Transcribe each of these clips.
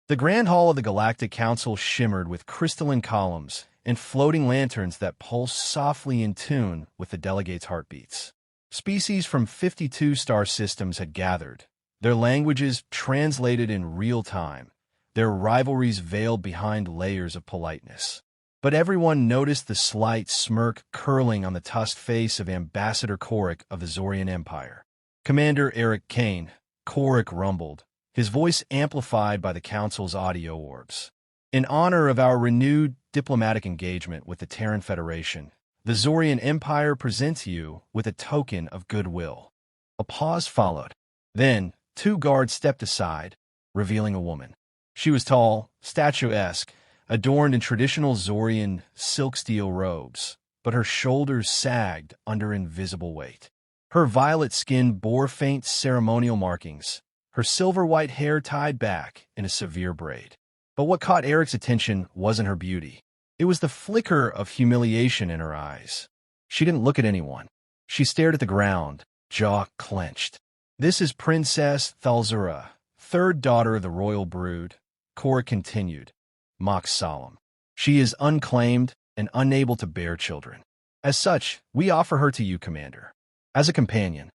The Grand Hall of the Galactic Council shimmered with crystalline columns and floating lanterns that pulsed softly in tune with the delegates' heartbeats. Species from 52 star systems had gathered, their languages translated in real time, their rivalries veiled behind layers of politeness. But everyone noticed the slight smirk curling on the tusked face of Ambassador Korik of the Zorian Empire. "Commander Eric Kane," Korik rumbled, his voice amplified by the Council's audio orbs. "In honor of our renewed diplomatic engagement with the Terran Federation, the Zorian Empire presents you with a token of goodwill." A pause followed. Then, two guards stepped aside, revealing a woman. She was tall, statuesque, adorned in traditional Zorian silk steel robes, but her shoulders sagged under invisible weight. Her violet skin bore faint ceremonial markings, her silver-white hair tied back in a severe braid. But what caught Eric's attention wasn't her beauty. It was the flicker of humiliation in her eyes. She didn't look at anyone. She stared at the ground, jaw clenched. "This is Princess Thal'Zira, third daughter of the royal brood," Cora continued, mock solemn. "She is unclaimed and unable to bear children. As such, we offer her to you, Commander, as a companion."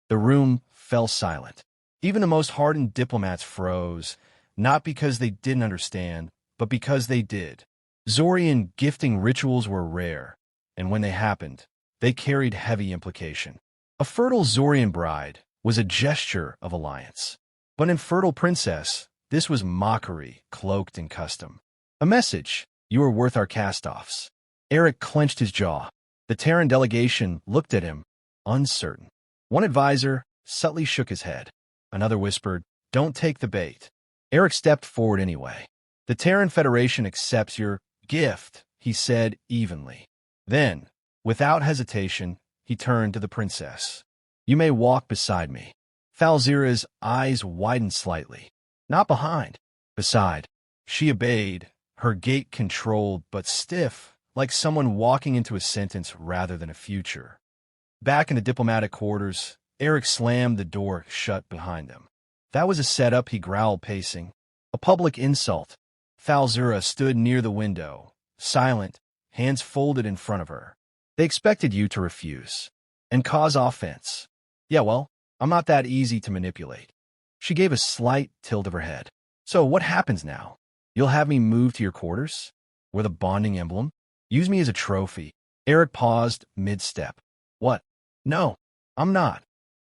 The room fell silent. Even the most hardened diplomats froze, not because they didn't understand, but because they did. Zorian gifting rituals were rare, and when they happened, they carried heavy implication. A fertile Zorian bride was a gesture of alliance. But an infertile princess, this was mockery cloaked in custom. A message: "You are worth our cast-offs." Eric clenched his jaw. The Terran delegation looked at him, uncertain. One advisor subtly shook his head. Another whispered, "Don't take the bait." Eric stepped forward anyway. "The Terran Federation accepts your gift," he said evenly. Then, without hesitation, he turned to the princess. "You may walk beside me." Thal'Zira's eyes widened slightly. "Not behind." "Beside." She obeyed, her gait controlled but stiff, like someone walking into a sentence rather than a future. Back in the diplomatic quarters, Eric slammed the door shut behind them. "That was a setup," he growled, pacing. "A public insult." Thal'Zira stood near the window, silent, hands folded in front of her. "They expected you to refuse and cause offense." "Yeah, well, I'm not that easy to manipulate." She gave a slight tilt of her head. "So what happens now? You'll have me move to your quarters? With a bonding emblem? Use me as a trophy?" Eric paused mid-step. "What? No, I'm not.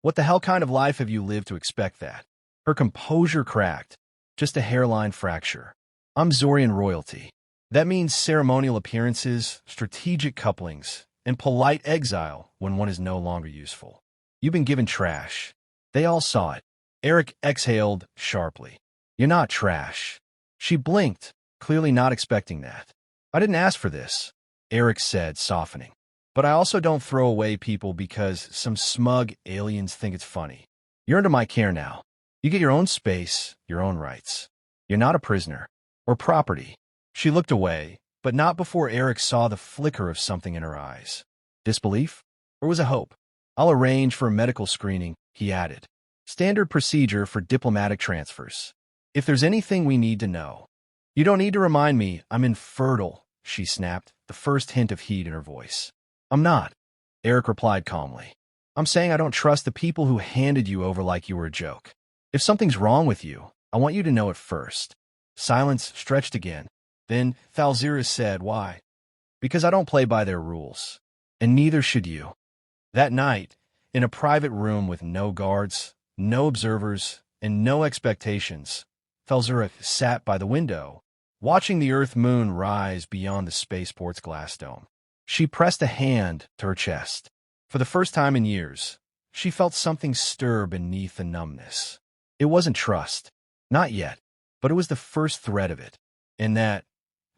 What the hell kind of life have you lived to expect that?" Her composure cracked, just a hairline fracture. "I'm Zorian royalty. That means ceremonial appearances, strategic couplings, and polite exile when one is no longer useful. You've been given trash. They all saw it." Eric exhaled sharply. "You're not trash." She blinked, clearly not expecting that. "I didn't ask for this," Eric said, softening. "But I also don't throw away people because some smug aliens think it's funny. You're under my care now. You get your own space, your own rights. You're not a prisoner or property." She looked away, but not before Eric saw the flicker of something in her eyes. Disbelief? Or was it hope? "I'll arrange for a medical screening," he added. "Standard procedure for diplomatic transfers. If there's anything we need to know." "You don't need to remind me I'm infertile," she snapped, the first hint of heat in her voice. "I'm not," Eric replied calmly. "I'm saying I don't trust the people who handed you over like you were a joke. If something's wrong with you, I want you to know it first." Silence stretched again. Then Thal'Zira said, "Why?" "Because I don't play by their rules. And neither should you." That night, in a private room with no guards, no observers, and no expectations, Thal'Zira sat by the window, watching the Earth-Moon rise beyond the spaceport's glass dome. She pressed a hand to her chest. For the first time in years, she felt something stir beneath the numbness. It wasn't trust. Not yet. But it was the first thread of it. And that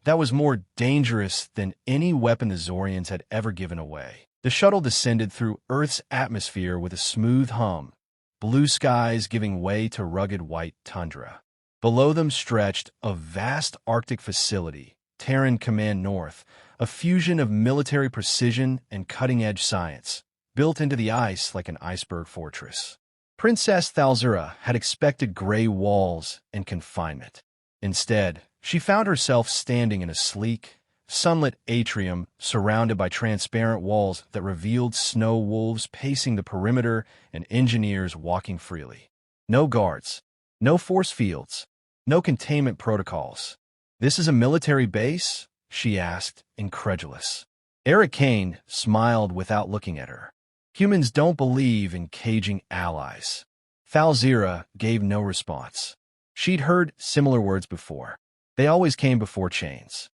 was more dangerous than any weapon the Zorians had ever given away. The shuttle descended through Earth's atmosphere with a smooth hum, blue skies giving way to rugged white tundra. Below them stretched a vast Arctic facility, Terran Command North, a fusion of military precision and cutting-edge science, built into the ice like an iceberg fortress. Princess Thal'Zira had expected gray walls and confinement. Instead, she found herself standing in a sleek, sunlit atrium surrounded by transparent walls that revealed snow wolves pacing the perimeter and engineers walking freely. No guards, no force fields, no containment protocols. "This is a military base?" she asked, incredulous. Eric Kane smiled without looking at her. "Humans don't believe in caging allies." Thal'Zira gave no response. She'd heard similar words before. They always came before chains.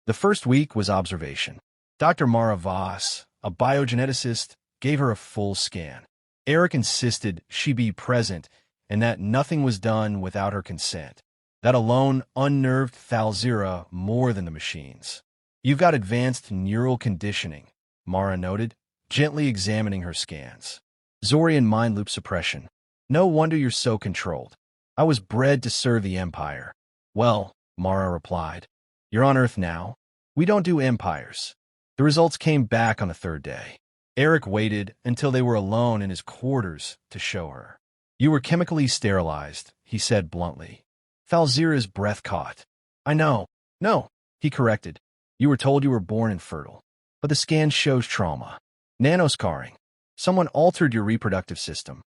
The first week was observation. Dr. Mara Voss, a biogeneticist, gave her a full scan. Eric insisted she be present and that nothing was done without her consent. That alone unnerved Thal'Zira more than the machines. "You've got advanced neural conditioning," Mara noted, gently examining her scans. "Zorian mind loop suppression. No wonder you're so controlled. I was bred to serve the Empire." "Well," Mara replied, "you're on Earth now. We don't do empires." The results came back on the third day. Eric waited until they were alone in his quarters to show her. "You were chemically sterilized," he said bluntly. Thal'Zira's breath caught. "I know." "No," he corrected. "You were told you were born infertile. But the scan shows trauma. Nanoscarring. Someone altered your reproductive system."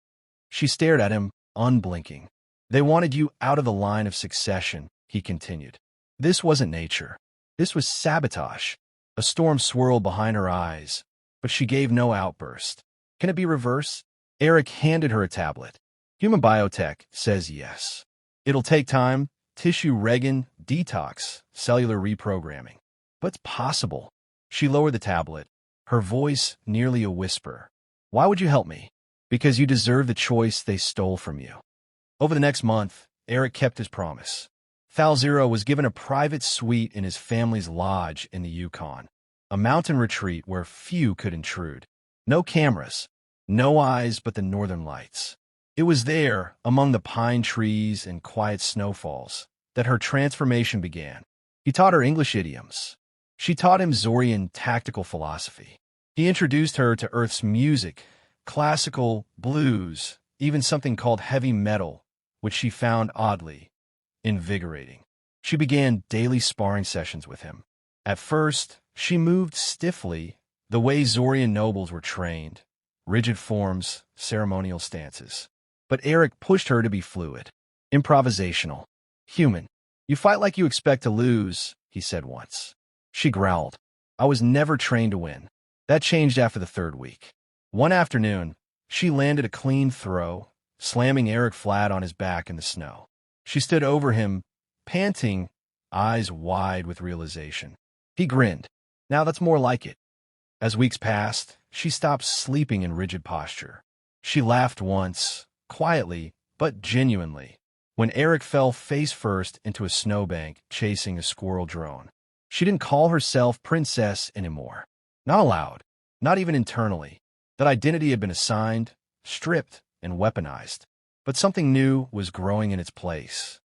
She stared at him, unblinking. "They wanted you out of the line of succession," he continued. "This wasn't nature. This was sabotage." A storm swirled behind her eyes, but she gave no outburst. "Can it be reversed?" Eric handed her a tablet. "Human biotech says yes. It'll take time, tissue regen, detox, cellular reprogramming. But it's possible." She lowered the tablet, her voice nearly a whisper. "Why would you help me?" "Because you deserve the choice they stole from you." Over the next month, Eric kept his promise. Thal'Zira was given a private suite in his family's lodge in the Yukon, a mountain retreat where few could intrude. No cameras, no eyes but the northern lights. It was there, among the pine trees and quiet snowfalls, that her transformation began. He taught her English idioms. She taught him Zorian tactical philosophy. He introduced her to Earth's music, classical, blues, even something called heavy metal, which she found oddly invigorating. She began daily sparring sessions with him. At first, she moved stiffly, the way Zorian nobles were trained, rigid forms, ceremonial stances. But Eric pushed her to be fluid, improvisational, human. "You fight like you expect to lose," he said once. She growled. "I was never trained to win." That changed after the third week. One afternoon, she landed a clean throw, slamming Eric flat on his back in the snow. She stood over him, panting, eyes wide with realization. He grinned. "Now that's more like it." As weeks passed, she stopped sleeping in rigid posture. She laughed once, quietly but genuinely, when Eric fell face first into a snowbank chasing a squirrel drone. She didn't call herself princess anymore. Not aloud, not even internally. That identity had been assigned, stripped, and weaponized. But something new was growing in its place.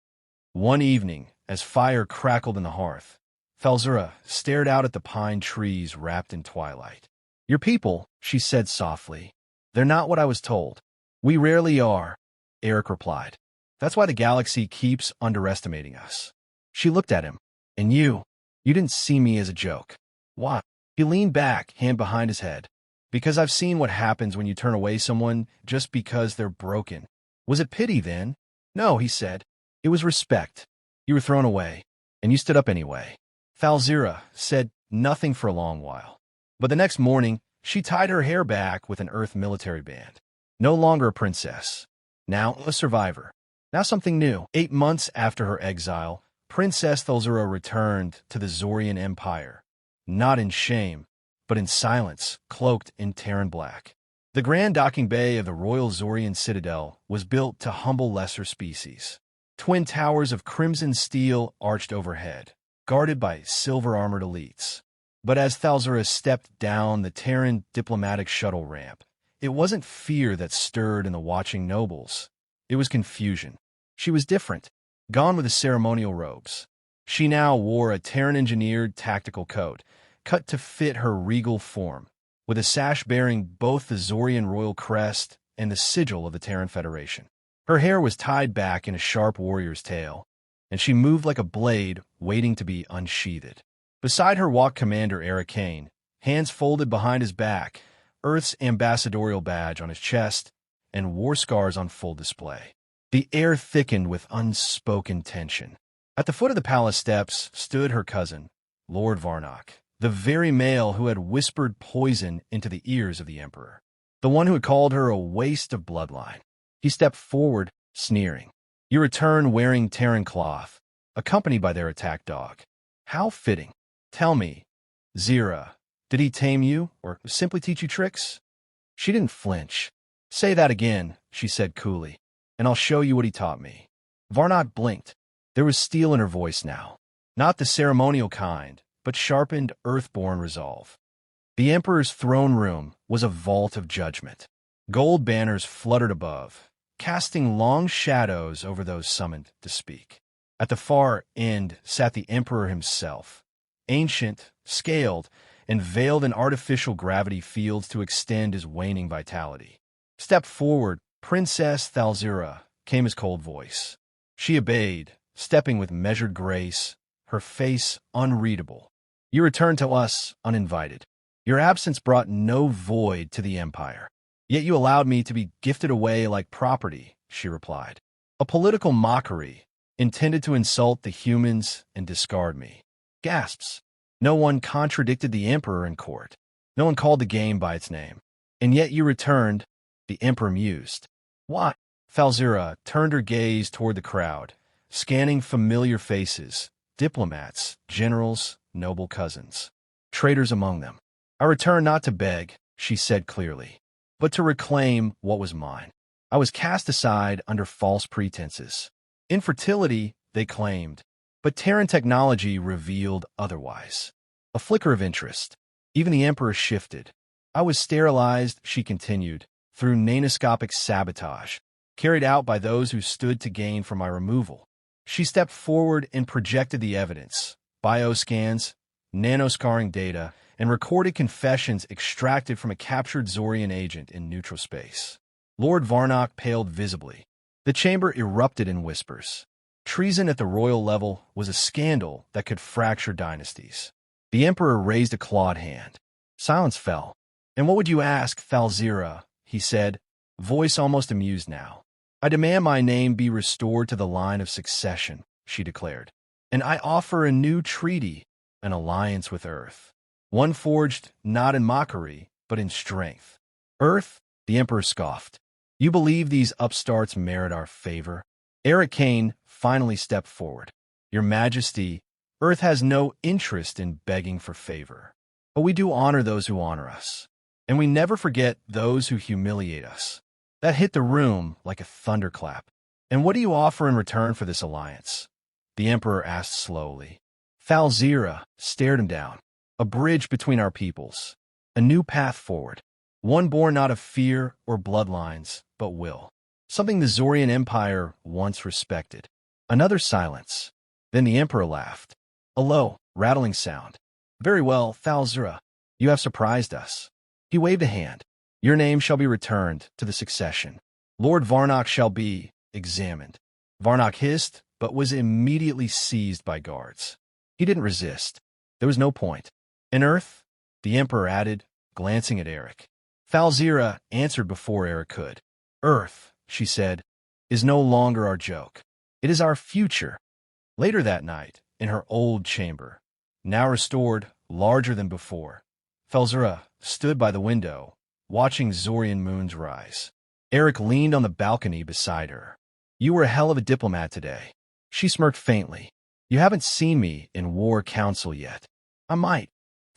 One evening, as fire crackled in the hearth, Thal'Zira stared out at the pine trees wrapped in twilight. "Your people," she said softly. "They're not what I was told." "We rarely are," Eric replied. "That's why the galaxy keeps underestimating us." She looked at him. "And you didn't see me as a joke." "Why?" He leaned back, hand behind his head. "Because I've seen what happens when you turn away someone just because they're broken." "Was it pity then?" "No," he said. "It was respect. You were thrown away, and you stood up anyway." Thal'Zira said nothing for a long while. But the next morning, she tied her hair back with an Earth military band. No longer a princess. Now a survivor. Now something new. 8 months after her exile, Princess Thal'Zira returned to the Zorian Empire. Not in shame, but in silence, cloaked in Terran black. The grand docking bay of the Royal Zorian Citadel was built to humble lesser species. Twin towers of crimson steel arched overhead, guarded by silver-armored elites. But as Thal'Zira stepped down the Terran diplomatic shuttle ramp, it wasn't fear that stirred in the watching nobles. It was confusion. She was different, gone with the ceremonial robes. She now wore a Terran-engineered tactical coat, cut to fit her regal form, with a sash bearing both the Zorian royal crest and the sigil of the Terran Federation. Her hair was tied back in a sharp warrior's tail, and she moved like a blade waiting to be unsheathed. Beside her walked Commander Eric Kane, hands folded behind his back, Earth's ambassadorial badge on his chest, and war scars on full display. The air thickened with unspoken tension. At the foot of the palace steps stood her cousin, Lord Varnock, the very male who had whispered poison into the ears of the Emperor, the one who had called her a waste of bloodline. He stepped forward, sneering. "You return wearing Terran cloth, accompanied by their attack dog. How fitting. Tell me, Zira, did he tame you or simply teach you tricks?" She didn't flinch. "Say that again," she said coolly, "and I'll show you what he taught me." Varnock blinked. There was steel in her voice now. Not the ceremonial kind, but sharpened, earthborn resolve. The Emperor's throne room was a vault of judgment. Gold banners fluttered above, casting long shadows over those summoned to speak. At the far end sat the Emperor himself, ancient, scaled, and veiled in artificial gravity fields to extend his waning vitality. "Step forward, Princess Thal'Zira," came his cold voice. She obeyed, stepping with measured grace, her face unreadable. "You returned to us uninvited. Your absence brought no void to the Empire. Yet you allowed me to be gifted away like property," she replied. "A political mockery, intended to insult the humans and discard me." Gasps. No one contradicted the Emperor in court. No one called the game by its name. "And yet you returned," the Emperor mused. "Why?" Thal'Zira turned her gaze toward the crowd, scanning familiar faces, diplomats, generals, noble cousins, traitors among them. "I return not to beg," she said clearly, "but to reclaim what was mine. I was cast aside under false pretenses. Infertility, they claimed, but Terran technology revealed otherwise." A flicker of interest. Even the Emperor shifted. "I was sterilized," she continued, "through nanoscopic sabotage, carried out by those who stood to gain from my removal." She stepped forward and projected the evidence: bioscans, nanoscarring data, and recorded confessions extracted from a captured Zorian agent in neutral space. Lord Varnock paled visibly. The chamber erupted in whispers. Treason at the royal level was a scandal that could fracture dynasties. The Emperor raised a clawed hand. Silence fell. "And what would you ask, Thal'Zira?" he said, voice almost amused now. "I demand my name be restored to the line of succession," she declared. "And I offer a new treaty, an alliance with Earth. One forged not in mockery, but in strength." "Earth?" the Emperor scoffed. "You believe these upstarts merit our favor?" Eric Kane finally stepped forward. "Your Majesty, Earth has no interest in begging for favor. But we do honor those who honor us, and we never forget those who humiliate us." That hit the room like a thunderclap. "And what do you offer in return for this alliance?" the Emperor asked slowly. Thal'Zira stared him down. "A bridge between our peoples. A new path forward. One born not of fear or bloodlines, but will. Something the Zorian Empire once respected." Another silence. Then the Emperor laughed. A low, rattling sound. "Very well, Thal'Zira. You have surprised us." He waved a hand. "Your name shall be returned to the succession. Lord Varnock shall be examined." Varnock hissed, but was immediately seized by guards. He didn't resist. There was no point. "And Earth?" the Emperor added, glancing at Eric. Thal'Zira answered before Eric could. "Earth," she said, "is no longer our joke. It is our future." Later that night, in her old chamber, now restored, larger than before, Thal'Zira stood by the window, watching Zorian moons rise. Eric leaned on the balcony beside her. "You were a hell of a diplomat today." She smirked faintly. "You haven't seen me in war council yet." "I might."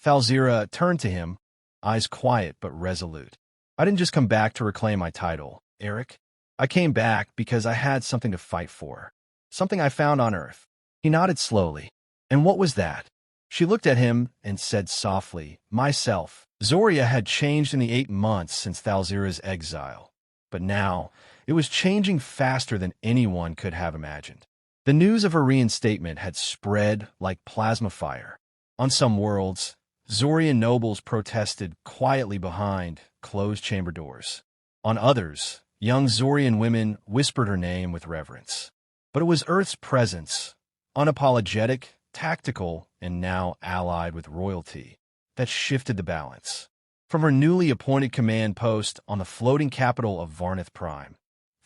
Thal'Zira turned to him, eyes quiet but resolute. "I didn't just come back to reclaim my title, Eric. I came back because I had something to fight for. Something I found on Earth." He nodded slowly. "And what was that?" She looked at him and said softly, "Myself." Zoria had changed in the 8 months since Thal'Zira's exile. But now, it was changing faster than anyone could have imagined. The news of her reinstatement had spread like plasma fire. On some worlds, Zorian nobles protested quietly behind closed chamber doors. On others, young Zorian women whispered her name with reverence. But it was Earth's presence, unapologetic, tactical, and now allied with royalty, that shifted the balance. From her newly appointed command post on the floating capital of Varnith Prime,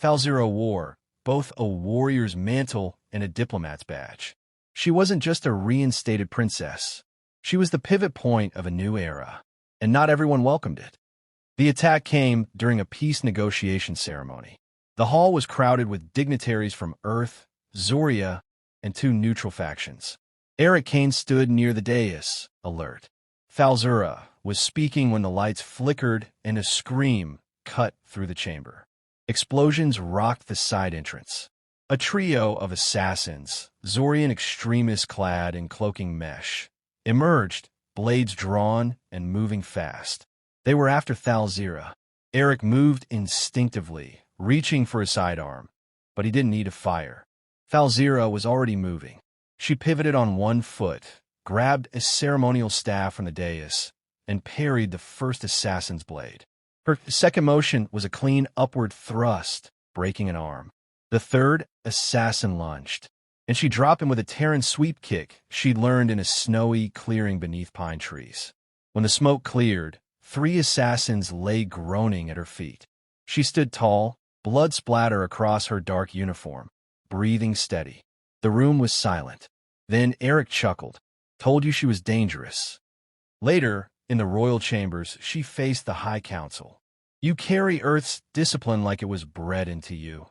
Thal'Zira wore both a warrior's mantle and a diplomat's badge. She wasn't just a reinstated princess. She was the pivot point of a new era, and not everyone welcomed it. The attack came during a peace negotiation ceremony. The hall was crowded with dignitaries from Earth, Zoria, and two neutral factions. Eric Kane stood near the dais, alert. Thal'Zira was speaking when the lights flickered and a scream cut through the chamber. Explosions rocked the side entrance. A trio of assassins, Zorian extremists clad in cloaking mesh, emerged, blades drawn and moving fast. They were after Thal'Zira. Eric moved instinctively, reaching for his sidearm, but he didn't need to fire. Thal'Zira was already moving. She pivoted on one foot, grabbed a ceremonial staff from the dais, and parried the first assassin's blade. Her second motion was a clean upward thrust, breaking an arm. The third assassin lunged, and she dropped him with a Terran sweep kick she'd learned in a snowy clearing beneath pine trees. When the smoke cleared, 3 assassins lay groaning at her feet. She stood tall, blood splatter across her dark uniform, breathing steady. The room was silent. Then Eric chuckled. Told you she was dangerous. Later, in the royal chambers, she faced the High Council. You carry Earth's discipline like it was bred into you.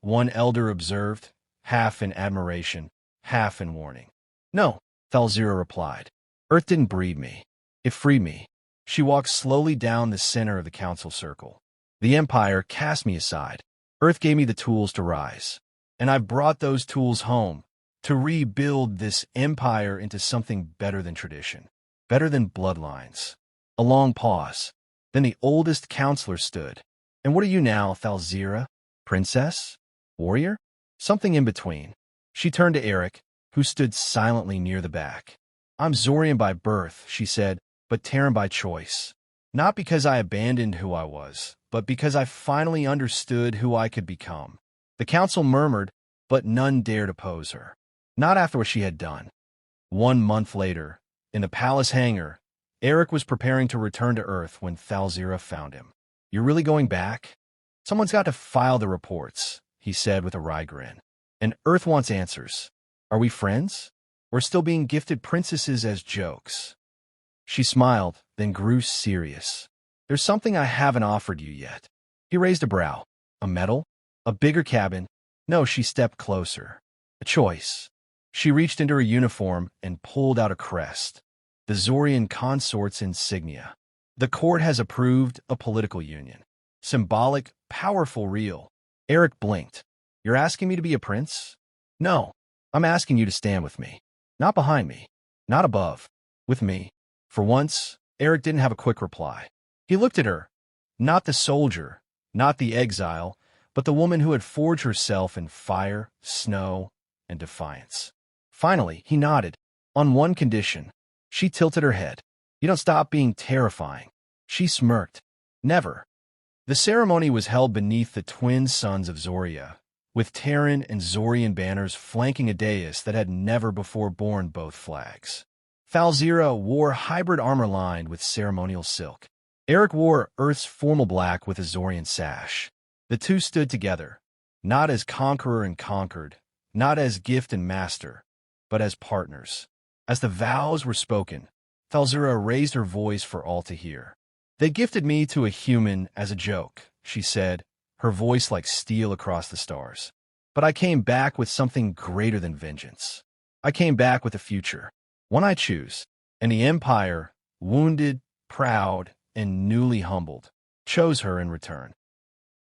One elder observed, half in admiration, half in warning. No, Thal'Zira replied. Earth didn't breed me. It freed me. She walked slowly down the center of the council circle. The Empire cast me aside. Earth gave me the tools to rise. And I've brought those tools home to rebuild this empire into something better than tradition, better than bloodlines. A long pause. Then the oldest counselor stood. And what are you now, Thal'Zira? Princess? Warrior? Something in between. She turned to Eric, who stood silently near the back. I'm Zorian by birth, she said, but Terran by choice. Not because I abandoned who I was, but because I finally understood who I could become. The council murmured, but none dared oppose her. Not after what she had done. 1 month later, in the palace hangar, Eric was preparing to return to Earth when Thal'Zira found him. You're really going back? Someone's got to file the reports, he said with a wry grin. And Earth wants answers. Are we friends? Or still being gifted princesses as jokes? She smiled, then grew serious. There's something I haven't offered you yet. He raised a brow. A medal? A bigger cabin? No, she stepped closer. A choice. She reached into her uniform and pulled out a crest. The Zorian consort's insignia. The court has approved a political union. Symbolic, powerful, real. Eric blinked. You're asking me to be a prince? No. I'm asking you to stand with me. Not behind me. Not above. With me. For once, Eric didn't have a quick reply. He looked at her. Not the soldier, not the exile, but the woman who had forged herself in fire, snow, and defiance. Finally, he nodded. On one condition. She tilted her head. You don't stop being terrifying. She smirked. Never. The ceremony was held beneath the twin suns of Zoria, with Terran and Zorian banners flanking a dais that had never before borne both flags. Thal'Zira wore hybrid armor lined with ceremonial silk. Eric wore Earth's formal black with a Zorian sash. The two stood together, not as conqueror and conquered, not as gift and master, but as partners. As the vows were spoken, Thal'Zira raised her voice for all to hear. They gifted me to a human as a joke, she said, her voice like steel across the stars. But I came back with something greater than vengeance. I came back with a future, one I choose, and the Empire, wounded, proud, and newly humbled, chose her in return.